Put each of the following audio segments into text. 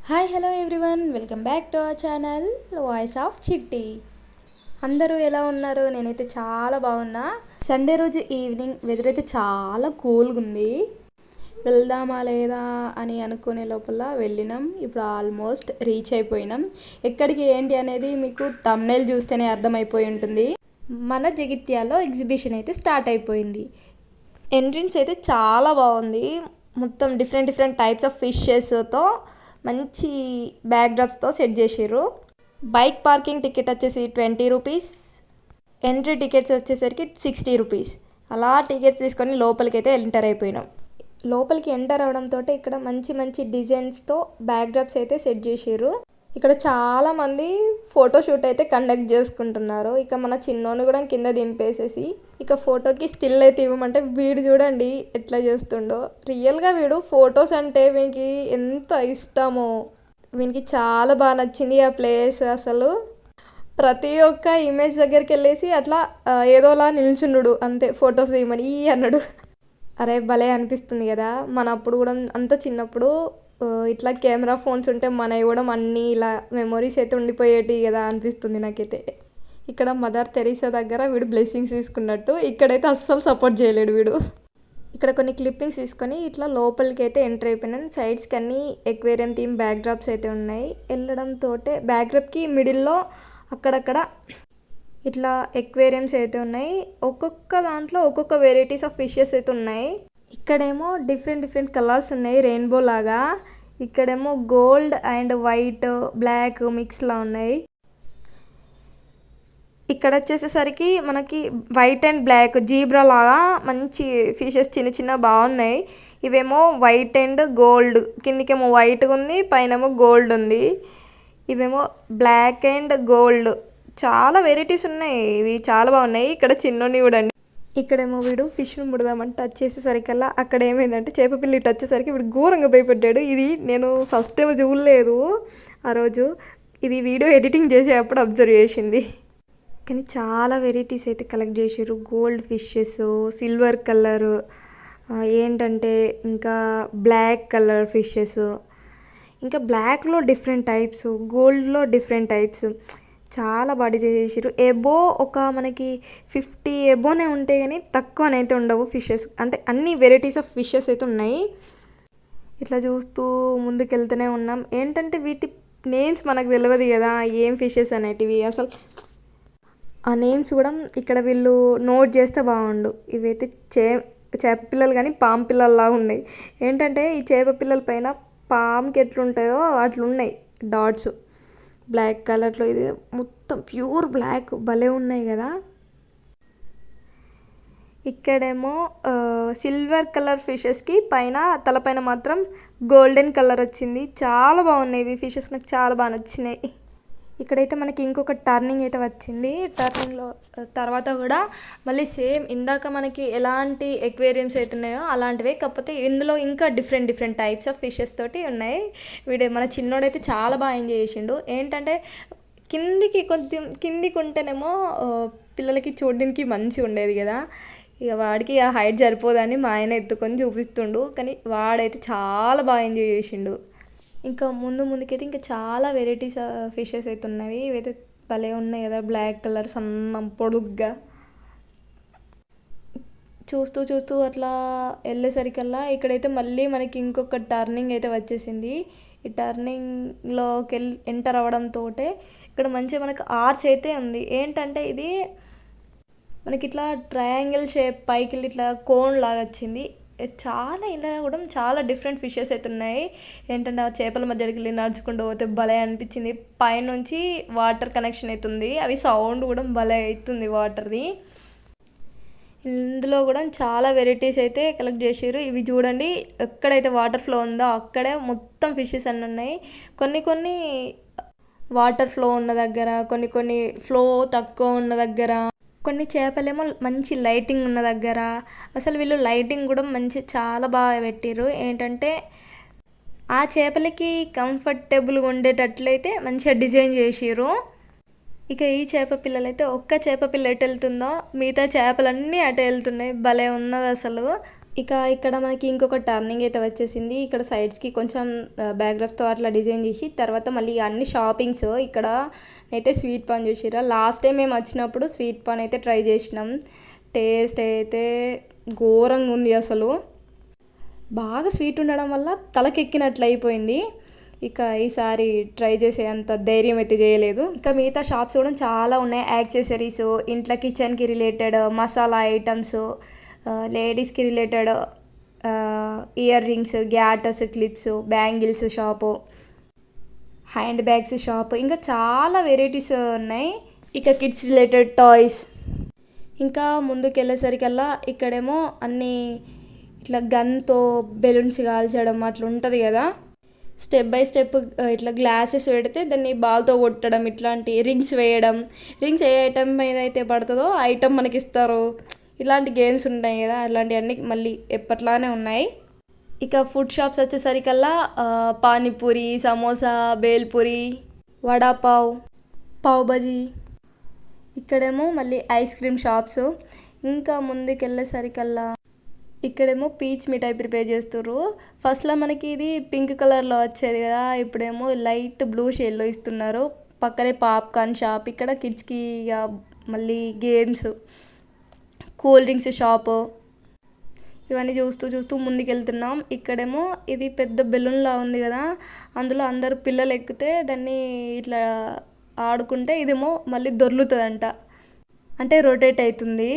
Hi hello everyone, welcome back to our channel voice of చిట్టి. అందరూ ఎలా ఉన్నారు? నేనైతే చాలా బాగున్నా. సండే రోజు ఈవినింగ్ వెదర్ అయితే చాలా కూల్గా ఉంది. వెళ్దామా లేదా అని అనుకునే లోపల వెళ్ళినాం. ఇప్పుడు ఆల్మోస్ట్ రీచ్ అయిపోయినాం. ఎక్కడికి ఏంటి అనేది మీకు థంబ్నెయిల్ చూస్తేనే అర్థమైపోయి ఉంటుంది. మన జగిత్యాలో ఎగ్జిబిషన్ అయితే స్టార్ట్ అయిపోయింది. ఎంట్రన్స్ అయితే చాలా బాగుంది. మొత్తం డిఫరెంట్ డిఫరెంట్ టైప్స్ ఆఫ్ ఫిషెస్తో మంచి బ్యాక్డ్రాప్స్తో సెట్ చేసారు. బైక్ పార్కింగ్ టికెట్ వచ్చేసి 20 రూపీస్, ఎంట్రీ టికెట్స్ వచ్చేసరికి 60 రూపీస్. అలా టికెట్స్ తీసుకొని లోపలికి అయితే ఎంటర్ అయిపోయినాం. లోపలికి ఎంటర్ అవడంతో ఇక్కడ మంచి మంచి డిజైన్స్తో బ్యాక్డ్రాప్స్ అయితే సెట్ చేసారు. ఇక్కడ చాలా మంది ఫోటోషూట్ అయితే కండక్ట్ చేసుకుంటున్నారు. ఇక మన చిన్నోని కూడా కింద దింపేసేసి ఇక ఫోటోకి స్టిల్ అయితే ఇవ్వమంటే వీడు చూడండి ఎట్లా చేస్తుండో. రియల్గా వీడు ఫొటోస్ అంటే వీనికి ఎంత ఇష్టమో. వీనికి చాలా బాగా నచ్చింది ఆ ప్లేస్. అసలు ప్రతి ఒక్క ఇమేజ్ దగ్గరికి వెళ్ళేసి అట్లా ఏదోలా నిల్చుండు, అంతే ఫొటోస్ తీయమని ఈ అన్నాడు. అరే భలే అనిపిస్తుంది కదా. మన అప్పుడు కూడా అంత చిన్నప్పుడు ఇట్లా కెమెరా ఫోన్స్ ఉంటే మనవి కూడా అన్నీ ఇలా మెమొరీస్ అయితే ఉండిపోయేటి కదా అనిపిస్తుంది నాకైతే. ఇక్కడ మదర్ తెరీసా దగ్గర వీడు బ్లెస్సింగ్స్ తీసుకున్నట్టు, ఇక్కడైతే అస్సలు సపోర్ట్ చేయలేడు వీడు. ఇక్కడ కొన్ని క్లిప్పింగ్స్ తీసుకొని ఇట్లా లోపలికి అయితే ఎంటర్ అయిపోయినాం. సైడ్స్కి అన్నీ ఎక్వేరియం థీమ్ బ్యాక్డ్రాప్స్ అయితే ఉన్నాయి. వెళ్ళడంతో బ్యాక్డ్రాప్కి మిడిల్లో అక్కడక్కడ ఇట్లా ఎక్వేరియంస్ అయితే ఉన్నాయి. ఒక్కొక్క దాంట్లో ఒక్కొక్క వెరైటీస్ ఆఫ్ ఫిషెస్ అయితే ఉన్నాయి. ఇక్కడేమో డిఫరెంట్ డిఫరెంట్ కలర్స్ ఉన్నాయి రెయిన్బో లాగా. ఇక్కడేమో గోల్డ్ అండ్ వైట్ బ్లాక్ మిక్స్లా ఉన్నాయి. ఇక్కడ వచ్చేసేసరికి మనకి వైట్ అండ్ బ్లాక్ జీబ్రా లాగా మంచి ఫిషెస్ చిన్న చిన్న బాగున్నాయి. ఇవేమో వైట్ అండ్ గోల్డ్, కిందికేమో వైట్గా ఉంది, పైనేమో గోల్డ్ ఉంది. ఇవేమో బ్లాక్ అండ్ గోల్డ్, చాలా వెరైటీస్ ఉన్నాయి. ఇవి చాలా బాగున్నాయి. ఇక్కడ చిన్నోని చూడండి, ఇక్కడేమో వీడు ఫిష్ను ముడదామంటే టచ్ చేసేసరికల్లా అక్కడ ఏమైందంటే చేపపిల్లి టచ్ చేసేసరికి వీడు ఘోరంగా భయపడ్డాడు. ఇది నేను ఫస్ట్ టైం చూడలేదు ఆ రోజు, ఇది వీడియో ఎడిటింగ్ చేసేటప్పుడు అబ్జర్వ్ చేసింది. కానీ చాలా వెరైటీస్ అయితే కలెక్ట్ చేసారు. గోల్డ్ ఫిషెస్, సిల్వర్ కలర్, ఏంటంటే ఇంకా బ్లాక్ కలర్ ఫిషెస్, ఇంకా బ్లాక్లో డిఫరెంట్ టైప్స్, గోల్డ్లో డిఫరెంట్ టైప్స్, చాలా బాడీ చేసారు. ఎబో ఒక మనకి 50 ఎబోనే ఉంటాయి కానీ తక్కువనైతే ఉండవు ఫిషెస్. అంటే అన్ని వెరైటీస్ ఆఫ్ ఫిషెస్ అయితే ఉన్నాయి. ఇట్లా చూస్తూ ముందుకు వెళ్తూనే ఉన్నాం. ఏంటంటే వీటి నేమ్స్ మనకు తెలియదు కదా ఏం ఫిషెస్ అనేటివి. అసలు ఆ నేమ్స్ కూడా ఇక్కడ వీళ్ళు నోట్ చేస్తే బాగుండు. ఇవైతే చేప పిల్లలు కానీ పాము పిల్లల్లా ఉన్నాయి. ఏంటంటే ఈ చేప పిల్లల పైన పాముకి ఎట్లుంటాయో అట్లున్నాయి డాట్స్ బ్లాక్ కలర్లో. ఇది మొత్తం ప్యూర్ బ్లాక్, భలే ఉన్నాయి కదా. ఇక్కడేమో సిల్వర్ కలర్ ఫిషెస్కి పైన తలపైన మాత్రం గోల్డెన్ కలర్ వచ్చింది. చాలా బాగున్నాయి ఇవి ఫిషెస్, నాకు చాలా బాగా నచ్చినాయి. ఇక్కడైతే మనకి ఇంకొక టర్నింగ్ అయితే వచ్చింది. టర్నింగ్లో తర్వాత కూడా మళ్ళీ సేమ్ ఇందాక మనకి ఎలాంటి ఎక్వేరియంస్ అయితే ఉన్నాయో అలాంటివే, కాకపోతే ఇందులో ఇంకా different different types of fishes తోటి ఉన్నాయి. మన చిన్నోడైతే చాలా బాగా ఎంజాయ్ చేసిండు. ఏంటంటే కొంచెం కిందికి ఉంటేనేమో పిల్లలకి చూడడానికి మంచిగా ఉండేది కదా. ఇక వాడికి ఆ హైట్ సరిపోదని మా ఆయన ఎత్తుకొని చూపిస్తుండు. కానీ వాడైతే చాలా బాగా ఎంజాయ్ చేసిండు. ఇంకా ముందుకైతే ఇంకా చాలా వెరైటీస్ ఫిషెస్ అయితే ఉన్నాయి. ఇవైతే భలే ఉన్నాయి కదా, బ్లాక్ కలర్ సన్నం పొడుగ్గా. చూస్తూ చూస్తూ అట్లా వెళ్ళేసరికల్లా ఇక్కడైతే మళ్ళీ మనకి ఇంకొక టర్నింగ్ అయితే వచ్చేసింది. ఈ టర్నింగ్లోకి ఎంటర్ అవ్వడంతో ఇక్కడ మంచిగా మనకు ఆర్చ్ అయితే ఉంది. ఏంటంటే ఇది మనకి ఇట్లా ట్రయాంగిల్ షేప్ పైకి ఇట్లా కోన్ లాగా వచ్చింది. చాలా ఇలా కూడా చాలా డిఫరెంట్ ఫిషెస్ అయితే ఉన్నాయి. ఏంటంటే ఆ చేపల మధ్యకి వెళ్ళి నడుచుకుంటూ పోతే భలే అనిపించింది. పైనుంచి వాటర్ కనెక్షన్ అవుతుంది, అవి సౌండ్ కూడా భలే అవుతుంది వాటర్ది. ఇందులో కూడా చాలా వెరైటీస్ అయితే కలెక్ట్ చేసారు. ఇవి చూడండి, ఎక్కడైతే వాటర్ ఫ్లో ఉందో అక్కడే మొత్తం ఫిషెస్ అన్నీ ఉన్నాయి. కొన్ని వాటర్ ఫ్లో ఉన్న దగ్గర, కొన్ని ఫ్లో తక్కువ ఉన్న దగ్గర, కొన్ని చేపలేమో మంచి లైటింగ్ ఉన్న దగ్గర. అసలు వీళ్ళు లైటింగ్ కూడా చాలా బాగా పెట్టారు. ఏంటంటే ఆ చేపలకి కంఫర్టబుల్గా ఉండేటట్లయితే మంచిగా డిజైన్ చేసారు. ఇక ఈ చేప పిల్లలైతే ఒక్క చేప పిల్ల ఎటు వెళ్తుందో మిగతా చేపలన్నీ అటే వెళ్తున్నాయి. భలే ఉన్నది అసలు. ఇక ఇక్కడ మనకి ఇంకొక టర్నింగ్ అయితే వచ్చేసింది. ఇక్కడ సైడ్స్కి కొంచెం బ్యాక్గ్రాఫ్స్తో అట్లా డిజైన్ చేసి తర్వాత మళ్ళీ అన్ని షాపింగ్స్ ఇక్కడ అయితే స్వీట్ పాన్ చూసిరా. లాస్ట్ టైం మేము వచ్చినప్పుడు స్వీట్ పాన్ అయితే ట్రై చేసినాం. టేస్ట్ అయితే ఘోరంగా ఉంది అసలు. బాగా స్వీట్ ఉండడం వల్ల తలకెక్కినట్లు అయిపోయింది. ఇక ఈసారి ట్రై చేసే అంత ధైర్యం అయితే చేయలేదు. ఇక మిగతా షాప్స్ కూడా చాలా ఉన్నాయి. యాక్సెసరీస్, ఇంట్లో కిచెన్కి రిలేటెడ్ మసాలా ఐటమ్స్, లేడీస్కి రిలేటెడ్ ఇయర్ రింగ్స్, గ్యాటర్స్, clips, bangles shop, handbags shop, ఇంకా చాలా వెరైటీస్ ఉన్నాయి. ఇక కిడ్స్ రిలేటెడ్ టాయ్స్. ఇంకా ముందుకు వెళ్ళేసరికల్లా ఇక్కడేమో అన్నీ ఇట్లా గన్తో బెలూన్స్ కాల్చడం అట్లా ఉంటుంది కదా. స్టెప్ బై స్టెప్ ఇట్లా గ్లాసెస్ పెడితే దాన్ని బాల్తో కొట్టడం, ఇట్లాంటి రింగ్స్ వేయడం. రింగ్స్ ఏ ఐటమ్ మీద అయితే పడుతుందో ఆ ఐటమ్ మనకి ఇస్తారు. ఇలాంటి గేమ్స్ ఉంటాయి కదా, అలాంటివన్నీ మళ్ళీ ఎప్పట్లానే ఉన్నాయి. ఇక ఫుడ్ షాప్స్ వచ్చేసరికల్లా పానీపూరి, సమోసా, బేల్పూరి, వడాపావ్, పావ్ బజీ. ఇక్కడేమో మళ్ళీ ఐస్ క్రీమ్ షాప్స్. ఇంకా ముందుకు వెళ్ళేసరికల్లా ఇక్కడేమో పీచ్ మిఠాయి ప్రిపేర్ చేస్తుర్రు. ఫస్ట్లో మనకి ఇది పింక్ కలర్లో వచ్చేది కదా, ఇప్పుడేమో లైట్ బ్లూ షేడ్లో ఇస్తున్నారు. పక్కనే పాప్కార్న్ షాప్. ఇక్కడ కిడ్స్కి ఇక మళ్ళీ గేమ్స్, కూల్ డ్రింక్స్ షాపు. ఇవన్నీ చూస్తూ చూస్తూ ముందుకెళ్తున్నాం. ఇక్కడేమో ఇది పెద్ద బెలూన్లా ఉంది కదా, అందులో అందరు పిల్లలు ఎక్కితే దాన్ని ఇట్లా ఆడుకుంటే ఇదేమో మళ్ళీ దొర్లుతుందంట, అంటే రొటేట్ అవుతుంది.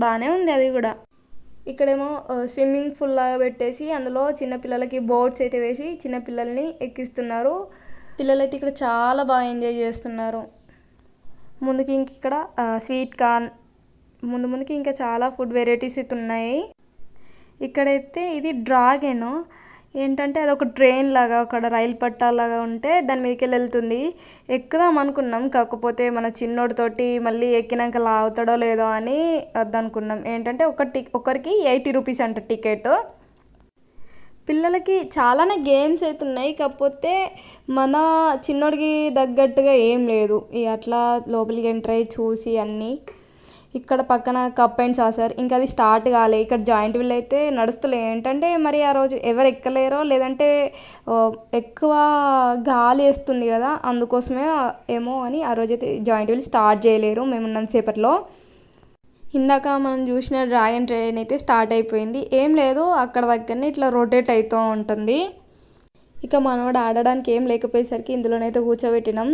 బాగానే ఉంది అది కూడా. ఇక్కడేమో స్విమ్మింగ్ పూల్ లాగా పెట్టేసి అందులో చిన్నపిల్లలకి బోట్స్ అయితే వేసి చిన్నపిల్లల్ని ఎక్కిస్తున్నారు. పిల్లలైతే ఇక్కడ చాలా బాగా ఎంజాయ్ చేస్తున్నారు. ముందుకి ఇంక ఇక్కడ స్వీట్ కార్న్, ముందుకి ఇంకా చాలా ఫుడ్ వెరైటీస్ అయితే ఉన్నాయి. ఇక్కడైతే ఇది డ్రాగన్ ఏంటంటే అదొక ట్రైన్ లాగా, అక్కడ రైలు పట్టాలాగా ఉంటే దాని మీదకి వెళ్తుంది. ఎక్కుదాం అనుకున్నాం, కాకపోతే మన చిన్నోడితోటి మళ్ళీ ఎక్కినాక లాగుతాడో లేదో అని వద్దనుకున్నాం. ఏంటంటే ఒకరికి 80 రూపీస్ అంట టికెట్. పిల్లలకి చాలానే గేమ్స్ అయితే ఉన్నాయి, కాకపోతే మన చిన్నోడికి తగ్గట్టుగా ఏం లేదు. అట్లా లోపలికి ఎంటర్ అయ్యి చూసి అన్నీ. ఇక్కడ పక్కన కప్ అండ్ సాసర్, ఇంకా అది స్టార్ట్ కాలే. ఇక్కడ జాయింట్ వీల్ అయితే నడుస్తలే. ఏంటంటే మరి ఆ రోజు ఎవరు ఎక్కలేరో లేదంటే ఎక్కువ గాలి వేస్తుంది కదా, అందుకోసమే ఏమో అని ఆ రోజు అయితే జాయింట్ వీల్ స్టార్ట్ చేయలేరు మేము ఉన్నంతసేపట్లో. ఇందాక మనం చూసిన డ్రాగన్ ట్రైన్ అయితే స్టార్ట్ అయిపోయింది. ఏం లేదు, అక్కడ దగ్గరనే ఇట్లా రొటేట్ అవుతూ ఉంటుంది. ఇక మనోడు ఆడడానికి ఏం లేకపోయేసరికి ఇందులోనైతే కూర్చోబెట్టినాం.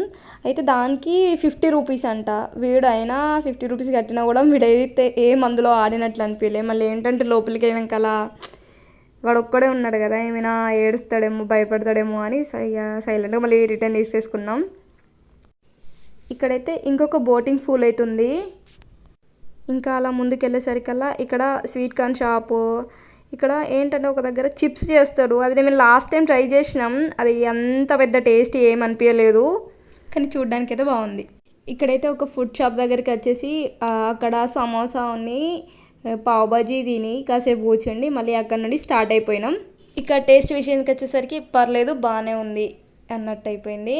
అయితే దానికి 50 రూపీస్ అంట. వీడు అయినా 50 రూపీస్ కట్టినా కూడా వీడైతే ఏం అందులో ఆడినట్లు అనిపించలే. మళ్ళీ ఏంటంటే లోపలికి అయినాక అలా వాడు ఒక్కడే ఉన్నాడు కదా, ఏమైనా ఏడుస్తాడేమో భయపడతాడేమో అని సైలెంట్గా మళ్ళీ రిటర్న్ తీసేసుకున్నాం. ఇక్కడైతే ఇంకొక బోటింగ్ పూల్ అవుతుంది. ఇంకా అలా ముందుకు వెళ్ళేసరికల్లా ఇక్కడ స్వీట్ కార్న్ షాపు. ఇక్కడ ఏంటంటే ఒక దగ్గర చిప్స్ చేస్తాడు, అది మేము లాస్ట్ టైం ట్రై చేసినాం. అది అంత పెద్ద టేస్ట్ ఏం అనిపించలేదు, కానీ చూడ్డానికి అయితే బాగుంది. ఇక్కడైతే ఒక ఫుడ్ షాప్ దగ్గరికి వచ్చేసి అక్కడ సమోసా ఉన్ని పావ్ బజీ తిని కాసేపు కూర్చోండి మళ్ళీ అక్కడ నుండి స్టార్ట్ అయిపోయినాం. ఇక్కడ టేస్ట్ విషయానికి వచ్చేసరికి పర్లేదు, బాగానే ఉంది అన్నట్టు అయిపోయింది.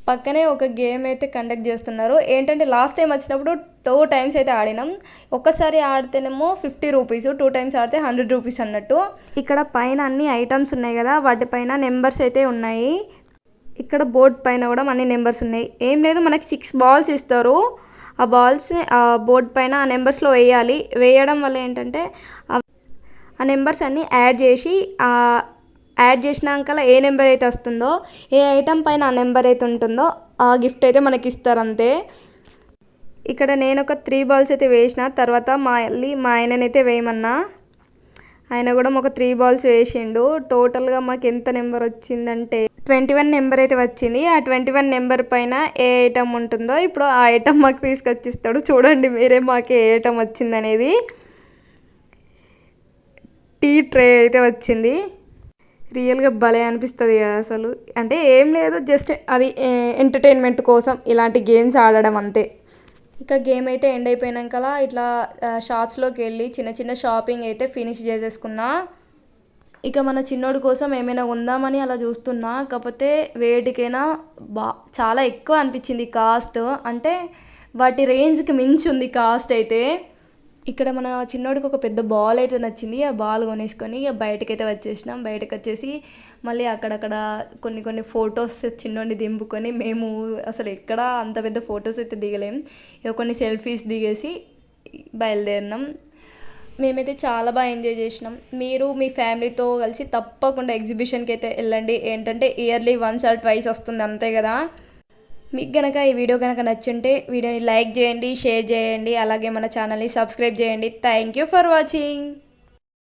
పక్కనే ఒక గేమ్ అయితే కండక్ట్ చేస్తున్నారు. ఏంటంటే లాస్ట్ టైం వచ్చినప్పుడు 2 టైమ్స్ అయితే ఆడినాం. ఒక్కసారి ఆడితేనేమో 50 రూపీస్, 2 టైమ్స్ ఆడితే 100 రూపీస్ అన్నట్టు. ఇక్కడ పైన అన్ని ఐటమ్స్ ఉన్నాయి కదా, వాటిపైన నెంబర్స్ అయితే ఉన్నాయి. ఇక్కడ బోర్డ్ పైన కూడా అన్ని నెంబర్స్ ఉన్నాయి. ఏం లేదు, మనకి 6 బాల్స్ ఇస్తారు. ఆ బాల్స్ని ఆ బోర్డ్ పైన ఆ నెంబర్స్లో వేయాలి. వేయడం వల్ల ఏంటంటే ఆ నెంబర్స్ అన్నీ యాడ్ చేసినాక ఏ నెంబర్ అయితే వస్తుందో, ఏ ఐటమ్ పైన ఆ నెంబర్ అయితే ఉంటుందో ఆ గిఫ్ట్ అయితే మనకి ఇస్తారు అంతే. ఇక్కడ నేను ఒక 3 బాల్స్ అయితే వేసిన. తర్వాత మా ఆయననైతే వేయమన్నా, ఆయన కూడా ఒక 3 బాల్స్ వేసిండు. టోటల్గా మాకు ఎంత నెంబర్ వచ్చిందంటే 21 నెంబర్ అయితే వచ్చింది. ఆ 21 నెంబర్ పైన ఏ ఐటమ్ ఉంటుందో ఇప్పుడు ఆ ఐటమ్ మాకు తీసుకొచ్చిస్తాడు. చూడండి మీరే మాకు ఏ ఐటమ్ వచ్చిందనేది. టీ ట్రే అయితే వచ్చింది. రియల్గా భలే అనిపిస్తుంది కదా అసలు. అంటే ఏం లేదు, జస్ట్ అది ఎంటర్టైన్మెంట్ కోసం ఇలాంటి గేమ్స్ ఆడడం అంతే. ఇక గేమ్ అయితే ఎండ్ అయిపోయినాక ఇట్లా షాప్స్లోకి వెళ్ళి చిన్న చిన్న షాపింగ్ అయితే ఫినిష్ చేసేసుకున్నా. ఇక మన చిన్నోడి కోసం ఏమైనా ఉందామని అలా చూస్తున్నా, కాకపోతే వేటికైనా చాలా ఎక్కువ అనిపించింది కాస్ట్. అంటే వాటి రేంజ్కి మించి ఉంది కాస్ట్ అయితే. ఇక్కడ మన చిన్నోడికి ఒక పెద్ద బాల్ అయితే నచ్చింది. ఆ బాల్ కొనేసుకొని ఇక బయటకైతే వచ్చేసినాం. బయటకు వచ్చేసి మళ్ళీ అక్కడక్కడ కొన్ని ఫొటోస్ చిన్నోడిని దింపుకొని మేము అసలు ఎక్కడ అంత పెద్ద ఫొటోస్ అయితే దిగలేం. ఇక కొన్ని సెల్ఫీస్ దిగేసి బయలుదేరినాం. మేమైతే చాలా బాగా ఎంజాయ్ చేసినాం. మీరు మీ ఫ్యామిలీతో కలిసి తప్పకుండా ఎగ్జిబిషన్కి అయితే వెళ్ళండి. ఏంటంటే ఇయర్లీ వన్స్ ఆర్ ట్వైస్ వస్తుంది అంతే కదా. మీకు కనుక ఈ వీడియో కనుక నచ్చుంటే వీడియోని లైక్ చేయండి, షేర్ చేయండి, అలాగే మన ఛానల్ని సబ్స్క్రైబ్ చేయండి. Thank you for watching.